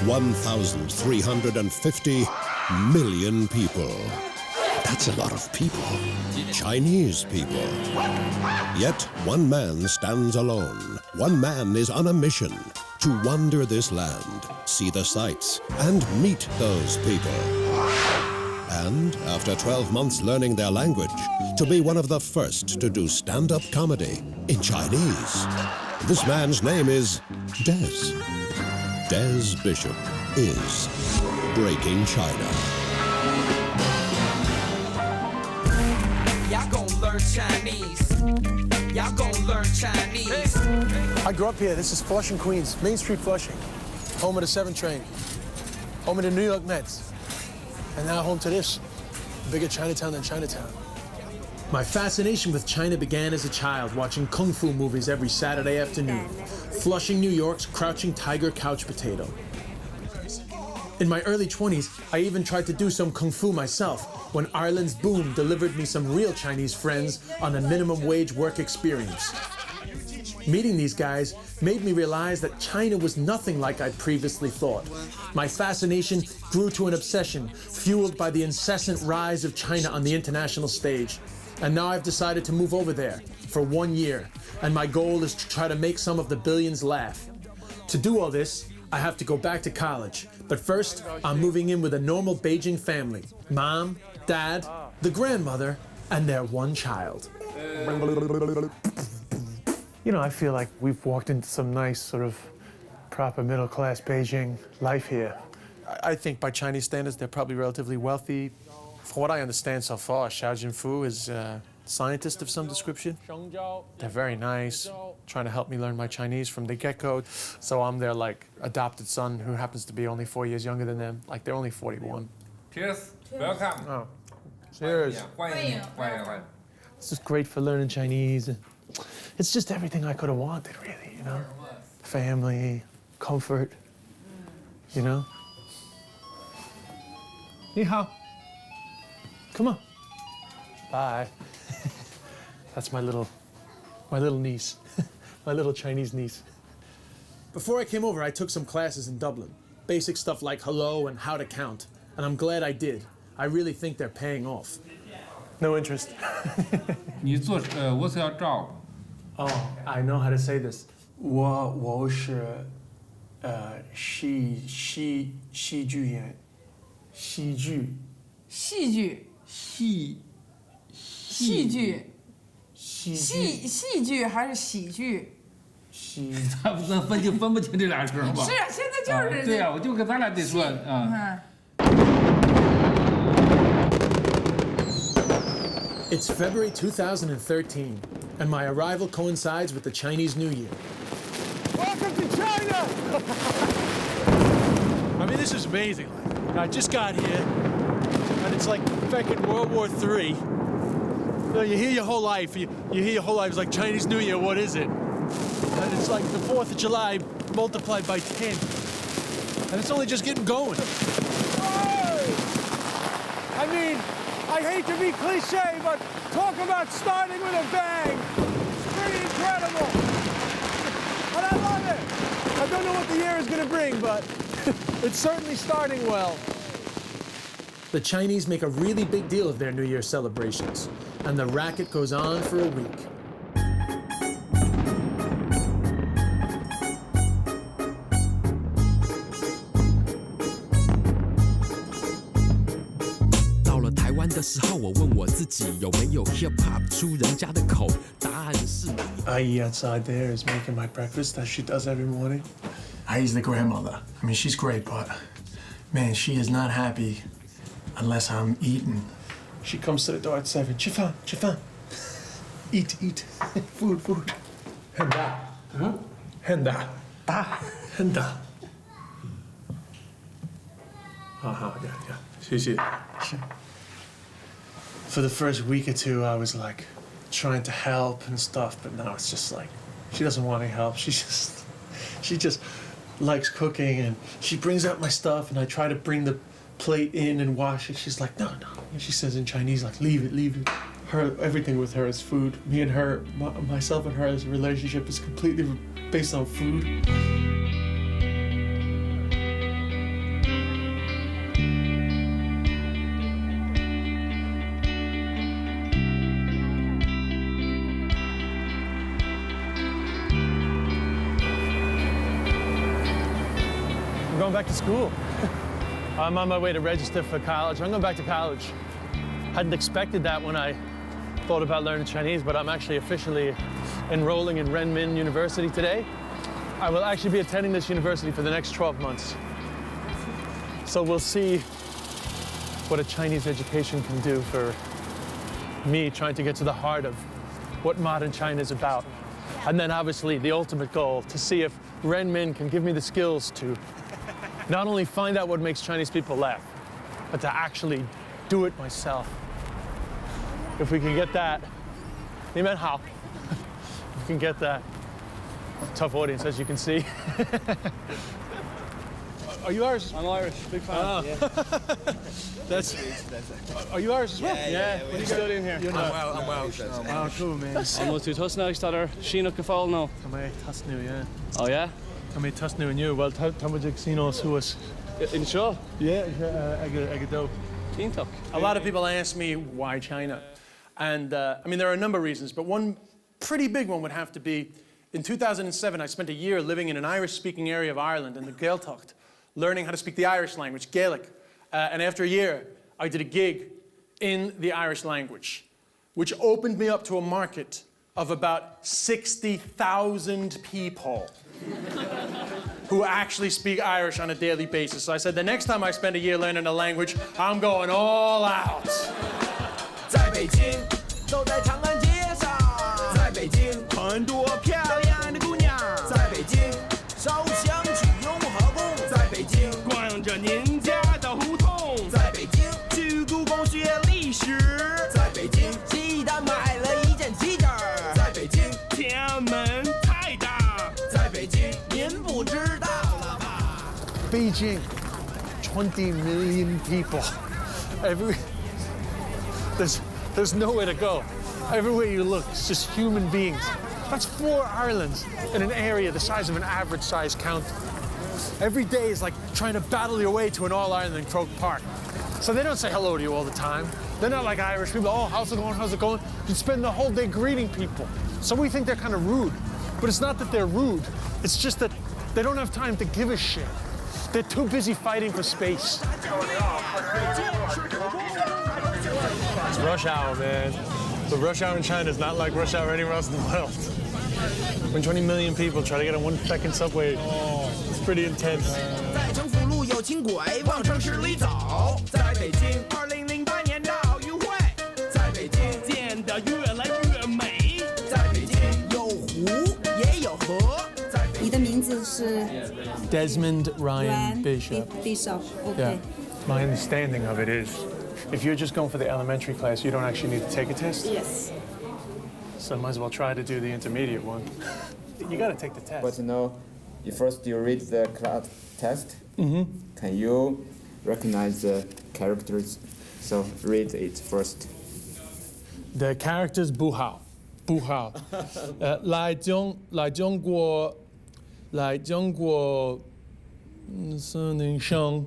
1,350 million people. That's a lot of people. Chinese people. Yet one man stands alone. One man is on a mission to wander this land, see the sights, and meet those people. And after 12 months learning their language, to be one of the first to do stand-up comedy in Chinese. This man's name is Des. Des Bishop is breaking China. Y'all gonna learn Chinese. Y'all gonna learn Chinese. I grew up here. This is Flushing, Queens. Main Street, Flushing. Home of the 7 train. Home of the New York Mets. And now home to this. Bigger Chinatown than Chinatown. My fascination with China began as a child, watching kung fu movies every Saturday afternoon. Flushing, New York's crouching tiger couch potato. In my early 20s, I even tried to do some kung fu myself when Ireland's boom delivered me some real Chinese friends on a minimum wage work experience. Meeting these guys made me realize that China was nothing like I'd previously thought. My fascination grew to an obsession, fueled by the incessant rise of China on the international stage. And now I've decided to move over there for 1 year, and my goal is to try to make some of the billions laugh. To do all this, I have to go back to college. But first, I'm moving in with a normal Beijing family. Mom, Dad, the grandmother, and their one child. You know, I feel like we've walked into some nice sort of proper middle-class Beijing life here. I think by Chinese standards, they're probably relatively wealthy. From what I understand so far, Xiao Jinfu is a scientist of some description. They're very nice, trying to help me learn my Chinese from the get-go. So I'm their, like, adopted son who happens to be only 4 years younger than them. Like, they're only 41. Cheers. Welcome. Oh, cheers. This is great for learning Chinese. It's just everything I could have wanted, really, you know? Family, comfort, you know? Ni hao. Come on. Bye. That's my little niece, my little Chinese niece. Before I came over, I took some classes in Dublin. Basic stuff like hello and how to count. And I'm glad I did. I really think they're paying off. No interest. 你做我是要照 Oh, I know how to say this. 我是戏剧演戏剧戏剧还是喜剧？他不能分不清这俩声吧？是啊，现在就是。对啊，我就跟咱俩得说啊。It's February 2013, and my arrival coincides with the Chinese New Year. Welcome to China! I mean, this is amazing. I just got here, and it's like fucking World War III. You know, you hear your whole life, you hear your whole life, it's like Chinese New Year, what is it? And it's like the 4th of July multiplied by 10. And it's only just getting going. I mean, I hate to be cliche, but talk about starting with a bang. It's pretty incredible. And I love it. I don't know what the year is going to bring, but it's certainly starting well. The Chinese make a really big deal of their New Year celebrations, and the racket goes on for a week. 的时候，我问我自己有没有 hip hop 出人家的口，答案是。Ayi outside there is making my breakfast as she does every morning. Ai's the grandmother. I mean, she's great, but man, she is not happy unless I'm eating. She comes to the door at 7. Chifan, chifan. Eat, eat. Food, food. Henda. Huh? Henda. Da. Henda. Yeah. She. For the first week or two, I was like trying to help and stuff, but now it's just like she doesn't want any help. She just likes cooking, and she brings out my stuff, and I try to bring the plate in and wash it. She's like, no. And she says in Chinese, like, leave it. Everything with her is food. Me and her, myself and her, relationship is completely based on food. going back to school. I'm on my way to register for college. I'm going back to college. Hadn't expected that when I thought about learning Chinese, but I'm actually officially enrolling in Renmin University today. I will actually be attending this university for the next 12 months. So we'll see what a Chinese education can do for me trying to get to the heart of what modern China is about. And then obviously the ultimate goal, to see if Renmin can give me the skills to not only find out what makes Chinese people laugh, but to actually do it myself. If we can get that, 你们好. If we can get that, tough audience, as you can see. Are you Irish? I'm Irish, big fan. Oh. Yeah. That's. Are you Irish as well? Yeah. What are you studying here? I'm Welsh. Oh, cool, man. I'm not too tusnag stadar. Sheena Kafal now. Come Tusnu, yeah. Oh yeah? Come Tusnu and you. Well, Tamajik Sinos who was. In show? Yeah, Agado. Tintok. A lot of people ask me why China. And I mean, there are a number of reasons, but one pretty big one would have to be in 2007, I spent a year living in an Irish-speaking area of Ireland in the Gaeltacht, learning how to speak the Irish language, Gaelic. And after a year, I did a gig in the Irish language, which opened me up to a market of about 60,000 people who actually speak Irish on a daily basis. So I said, the next time I spend a year learning a language, I'm going all out. 在北京，走在长安街上，在北京，很多漂亮的姑娘，在北京，烧香去雍和宫，在北京，逛着您家的胡同，在北京，去故宫学历史，在北京，鸡蛋买了一件鸡胗儿，在北京，天安门太大，在北京，您不知道了吧？ Beijing, 20 million people. There's nowhere to go. Everywhere you look, it's just human beings. That's 4 islands in an area the size of an average-sized county. Every day is like trying to battle your way to an all-island in Croke Park. So they don't say hello to you all the time. They're not like Irish people. Oh, how's it going? How's it going? You spend the whole day greeting people. So we think they're kind of rude. But it's not that they're rude. It's just that they don't have time to give a shit. They're too busy fighting for space. It's rush hour, man. But rush hour in China is not like rush hour anywhere else in the world. When 20 million people try to get on 1 second subway, it's pretty intense. 在城府路有轻轨往城市里走，在北京2008年的奥运会，在北京建得越来越美，在北京有湖也有河。你的名字是 Desmond Ryan Bishop. Bishop. Yeah. Okay. My understanding of it is, if you're just going for the elementary class, you don't actually need to take a test. Yes. So I might as well try to do the intermediate one. You got to take the test. But first you read the class test. Can you recognize the characters? So read it first. The characters 不好，不好。来中国是女生，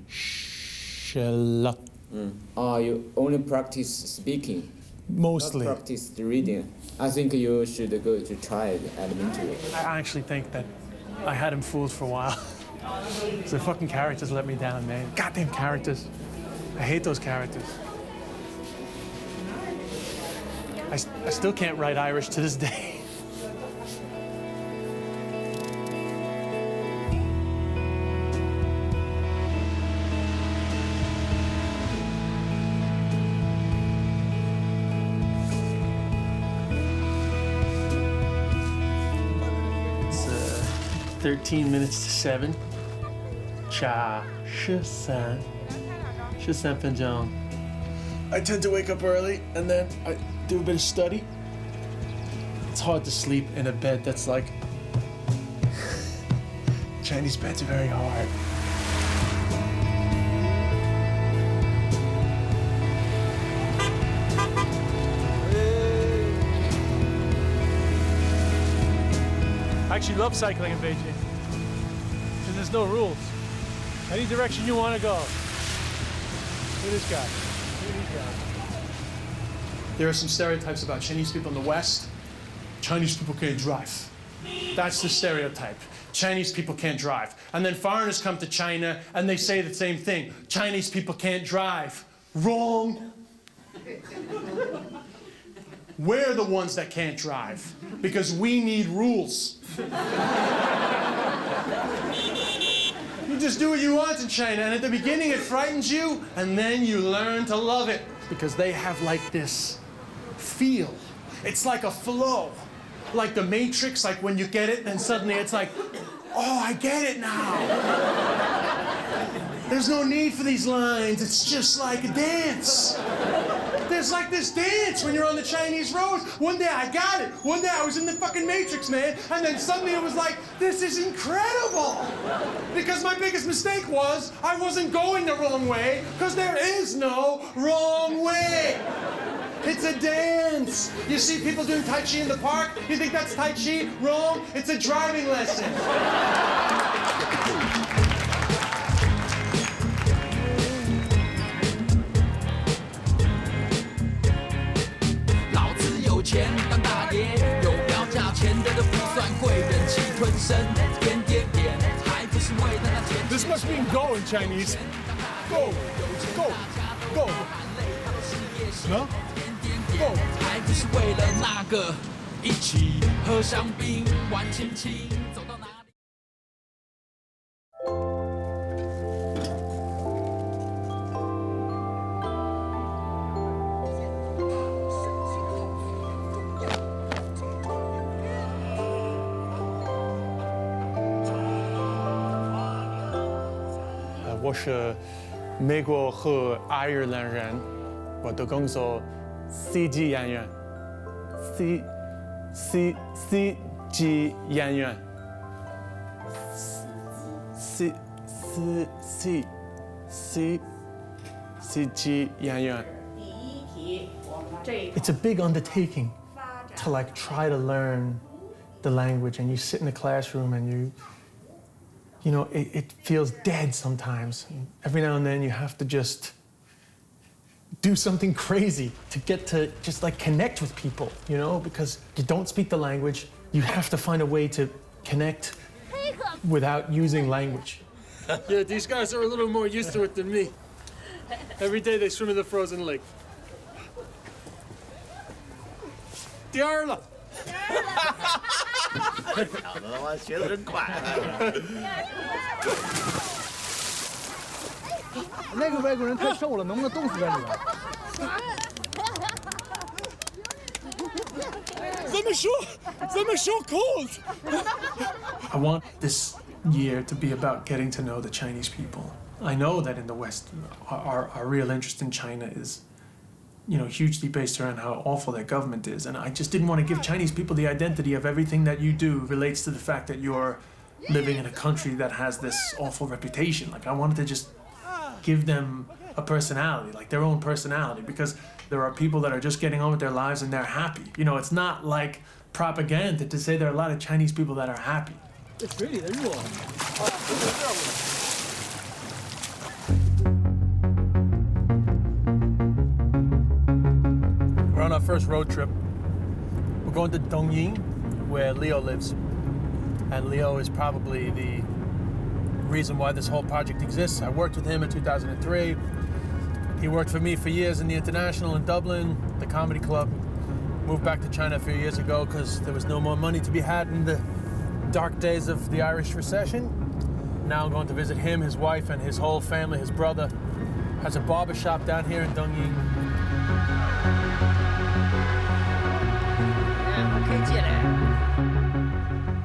学了。You only practice speaking, Mostly. not practice the reading. I think you should go to try elementary. I actually think that I had him fooled for a while. The fucking characters let me down, man. Goddamn characters. I hate those characters. I still can't write Irish to this day. It's 13 minutes to 7. 13分钟. I tend to wake up early and then I do a bit of study. It's hard to sleep in a bed that's like Chinese beds are very hard. I actually love cycling in Beijing because there's no rules. Any direction you want to go. Look at this guy. Look at these guys. There are some stereotypes about Chinese people in the West. Chinese people can't drive. That's the stereotype. Chinese people can't drive. And then foreigners come to China and they say the same thing. Chinese people can't drive. Wrong. We're the ones that can't drive because we need rules. You just do what you want in China, and at the beginning it frightens you, and then you learn to love it because they have like this feel. It's like a flow. Like the Matrix, like when you get it, then suddenly it's like, oh, I get it now. There's no need for these lines. It's just like a dance. There's like this dance when you're on the Chinese roads. One day I got it. One day I was in the fucking Matrix, man. And then suddenly it was like, this is incredible. Because my biggest mistake was I wasn't going the wrong way because there is no wrong way. It's a dance. You see people doing Tai Chi in the park? You think that's Tai Chi? Wrong. It's a driving lesson. 老子有钱当大爷，有标价钱的都不算贵人气吞声，点点点，还不是为了那钱。This must mean go in Chinese. Go, go, go. No? Go. 还不是为了那个一起喝香槟玩亲亲，走到哪里？ 我是美国和爱尔兰人，我的工作 CG 演员 ，CG 演员 ，CG 演员。 It's a big undertaking to like try to learn the language, and you sit in the classroom and you know, it feels dead sometimes. Every now and then you have to just do something crazy to get to just like connect with people, you know, because you don't speak the language. You have to find a way to connect without using language. Yeah, these guys are a little more used to it than me. Every day they swim in the frozen lake. 第二了。 小子他妈学得真快！那个外国人太瘦了，能不能冻死在里边？怎么说 cold? I want this year to be about getting to know the Chinese people. I know that in the West, our real interest in China is, you know, hugely based around how awful their government is. And I just didn't want to give Chinese people the identity of everything that you do relates to the fact that you're living in a country that has this awful reputation. Like, I wanted to just give them a personality, like their own personality, because there are people that are just getting on with their lives and they're happy. You know, it's not like propaganda to say there are a lot of Chinese people that are happy. It's really, they're real. We're on our first road trip. We're going to Dongying, where Leo lives. And Leo is probably the reason why this whole project exists. I worked with him in 2003. He worked for me for years in the International in Dublin, the comedy club. Moved back to China a few years ago because there was no more money to be had in the dark days of the Irish recession. Now I'm going to visit him, his wife, and his whole family. His brother has a barber shop down here in Dongying.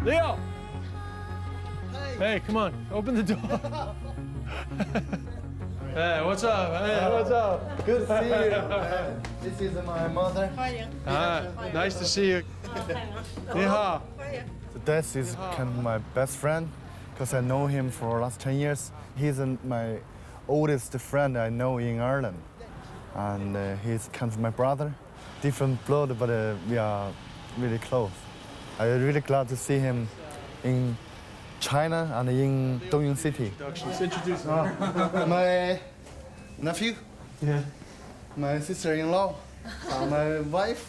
Leo! Hey, come on, open the door. Hey, what's up? Hey, what's up? Good to see you. This is my mother. Nice to see you. 你好. This is kind of my best friend because I know him for the last 10 years. He's my oldest friend I know in Ireland. And he's kind of my brother. Different blood, but we are really close. I'm really glad to see him in China and in Dongying City. Introduce me. My nephew, Yeah. my sister-in-law, my wife,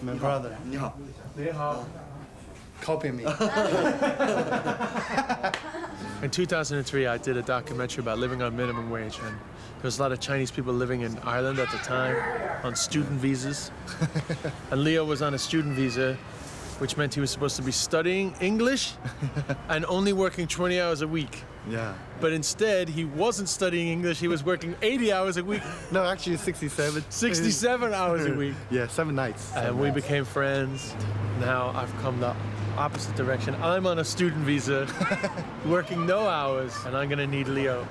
my brother. 你好. copy me. In 2003, I did a documentary about living on minimum wage, and there was a lot of Chinese people living in Ireland at the time on student visas. And Leo was on a student visa, which meant he was supposed to be studying English and only working 20 hours a week. Yeah. But instead, he wasn't studying English, he was working 80 hours a week. No, actually 67. 67 hours a week. Yeah, 7 nights. And we became friends. Now I've come the opposite direction. I'm on a student visa, working no hours, and I'm gonna need Leo.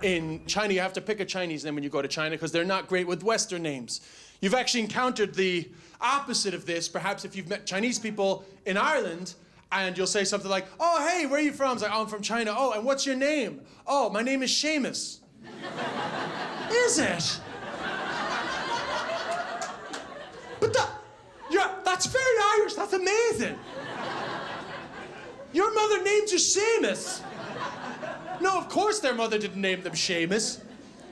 In China, you have to pick a Chinese name when you go to China because they're not great with Western names. You've actually encountered the opposite of this, perhaps if you've met Chinese people in Ireland, and you'll say something like, oh, hey, where are you from? It's like, oh, I'm from China. Oh, and what's your name? Oh, my name is Seamus. Is it? But that's very Irish. That's amazing. Your mother named you Seamus. No, of course their mother didn't name them Seamus.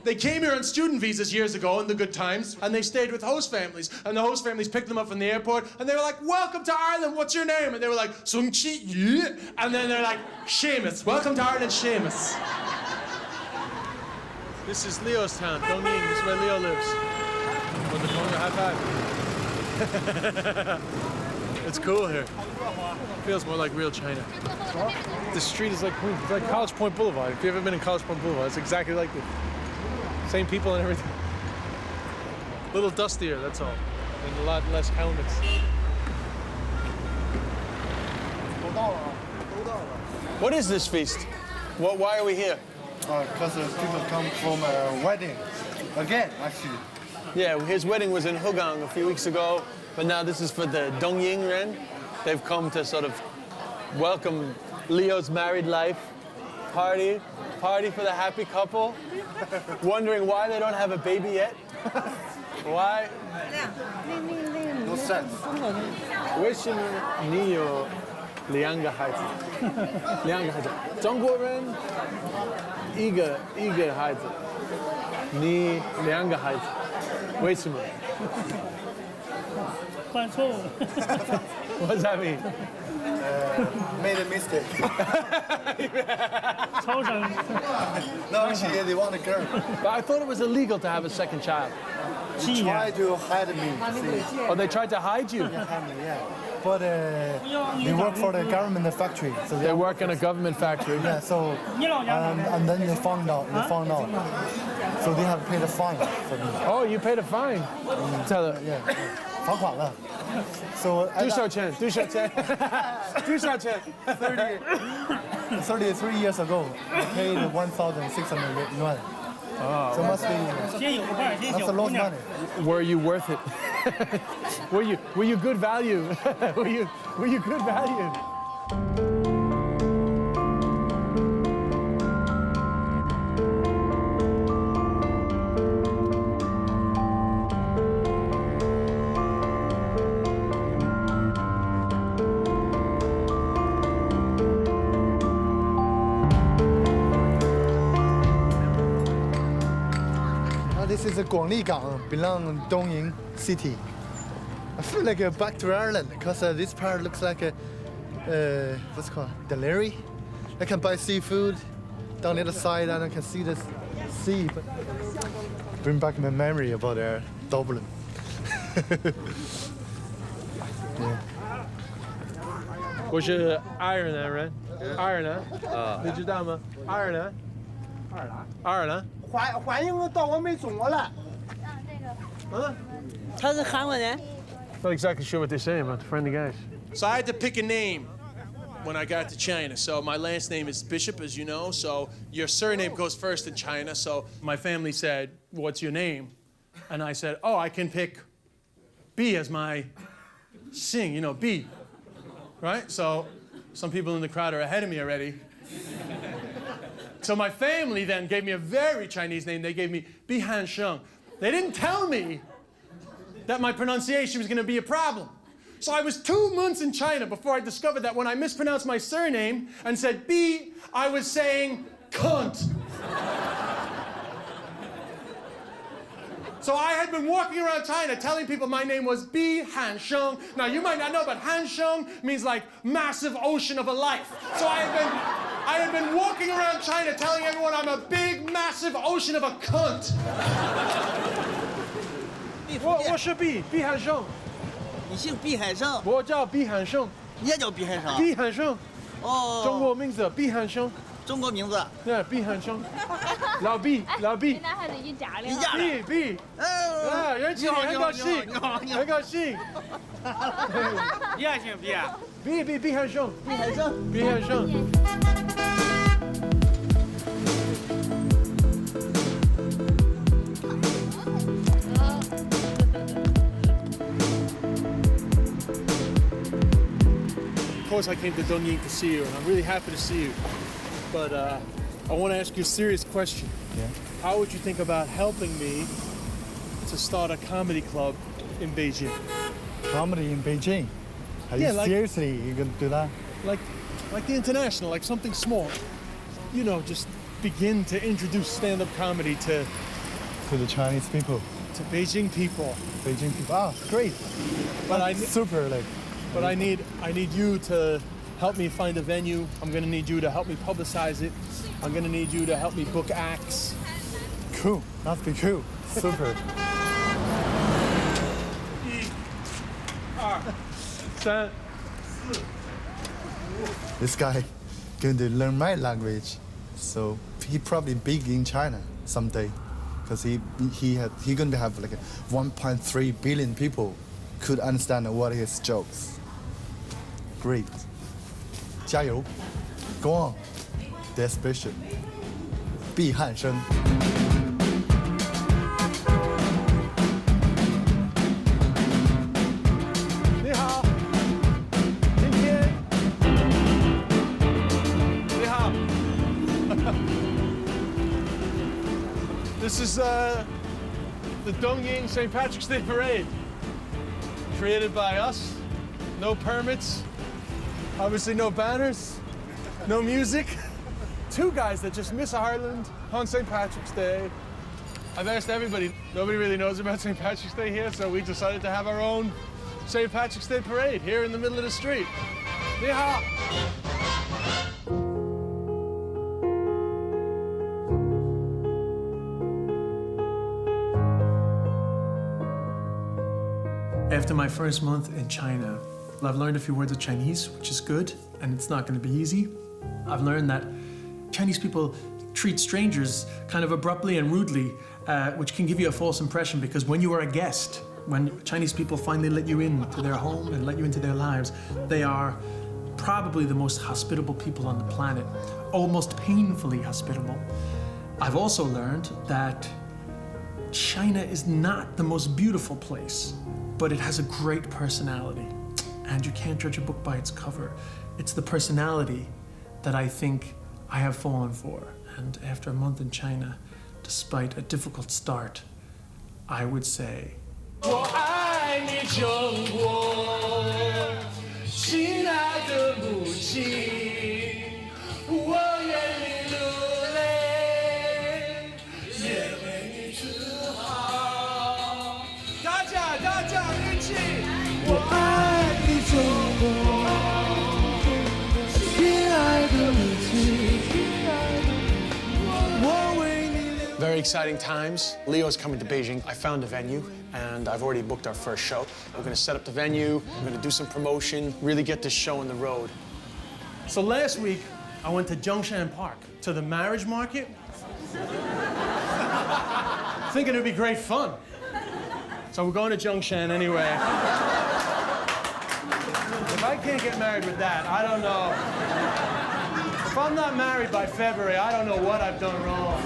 They came here on student visas years ago in the good times, and they stayed with host families. And the host families picked them up from the airport, and they were like, welcome to Ireland, what's your name? And they were like, Sung Chi Yu. And then they're like, Seamus, welcome to Ireland, Seamus. This is Leo's town, Dongying, this is where Leo lives. With the phone, high five. It's cool here. Feels more like real China. The street is like Queens. It's like College Point Boulevard. If you've ever been in College Point Boulevard, it's exactly like this. Same people and everything. A little dustier, that's all. And a lot less helmets. What is this feast? Why are we here? Because people come from a wedding. Again, actually. Yeah, his wedding was in Hugang a few weeks ago, but now this is for the Dongying Ren. They've come to sort of welcome Leo's married life. Party for the happy couple. Wondering why they don't have a baby yet. Why? No sense. 为什么你有2个孩子？2个孩子，中国人一个孩子，你2个孩子，为什么？犯错误。What does that mean? Made a mistake. No, actually, they want a girl. But I thought it was illegal to have a second child. They tried to hide me. See. Oh, they tried to hide you? Yeah. But they work for the government factory. So they work in a government factory? Yeah, so, and then they found out. So they have paid a fine for me. Oh, you paid a fine? Tell her. Yeah. 罚款了. So 多少钱? 33 years ago, I paid 1,600 yuan. Oh, so must be. That's a lot of money. Were you worth it? were you good value? were you good value? This is a Guangli-gang, belong Dongying city. I feel like back to Ireland because this part looks like a what's it called, delivery. I can buy seafood down the other side and I can see the sea. But bring back my memory about Dublin. Yeah. 我是爱尔兰人，爱尔兰，你知道吗？爱尔兰，爱尔兰。欢迎到我们中国来。他是韩国人。 Not exactly sure what they're saying about the friendly guys. So I had to pick a name when I got to China. So my last name is Bishop, as you know. So your surname goes first in China. So my family said, "What's your name?" And I said, "Oh, I can pick B as my Sing, you know, B." Right? So some people in the crowd are ahead of me already. So my family then gave me a very Chinese name. They gave me Bi Han Sheng. They didn't tell me that my pronunciation was going to be a problem. So I was 2 months in China before I discovered that when I mispronounced my surname and said B, I was saying cunt. So I had been walking around China telling people my name was Bi Hansheng. Now you might not know, but Hansheng means like massive ocean of a life. So I had been walking around China telling everyone I'm a big, massive ocean of a cunt. 我是毕汉胜。你姓毕海胜？我叫毕汉胜。你也叫毕海胜？毕汉胜。哦。中国名字毕汉胜。中国名字。对，毕汉胜。老毕。那还是一家的。毕。人气很高兴，很高兴。你也姓毕啊？毕汉胜。毕汉胜。Of course, I came to Dongying to see you, and I'm really happy to see you. But I want to ask you a serious question. Yeah. How would you think about helping me to start a comedy club in Beijing? Comedy in Beijing? Are you seriously you gonna do that? Like the international, like something small. You know, just begin to introduce stand-up comedy to the Chinese people. To Beijing people. Beijing people. Ah, great. But But I need you to help me find a venue. I'm gonna need you to help me publicize it. I'm gonna need you to help me book acts. Cool. That'd be cool. Super. 1、2、3、4。This guy going to learn my language, so he probably big in China someday, because he going to have like 1.3 billion people could understand what his jokes. Great. 加油. Go on. Desperation. 毕汉生. This is the Dongying St. Patrick's Day Parade. Created by us. No permits. Obviously no banners. No music. Two guys that just miss Ireland on St. Patrick's Day. I've asked everybody. Nobody really knows about St. Patrick's Day here, so we decided to have our own St. Patrick's Day Parade here in the middle of the street. Ni hao. After my first month in China, I've learned a few words of Chinese, which is good, and it's not going to be easy. I've learned that Chinese people treat strangers kind of abruptly and rudely, which can give you a false impression, because when you are a guest, when Chinese people finally let you into their home and let you into their lives, they are probably the most hospitable people on the planet, almost painfully hospitable. I've also learned that China is not the most beautiful place, but it has a great personality. And you can't judge a book by its cover. It's the personality that I think I have fallen for. And after a month in China, despite a difficult start, I would say, 我爱你中国，亲爱的母亲，我愿你流泪，也为你自豪。大家一起，我爱你中国，亲爱的母亲，我为你流泪。Very exciting times. Leo's coming to Beijing. I found a venue, and I've already booked our first show. We're going to set up the venue, we're going to do some promotion, really get this show on the road. So last week, I went to Zhongshan Park, to the marriage market, thinking it'd be great fun. So we're going to Zhongshan anyway. If I can't get married with that, I don't know. If I'm not married by February, I don't know what I've done wrong.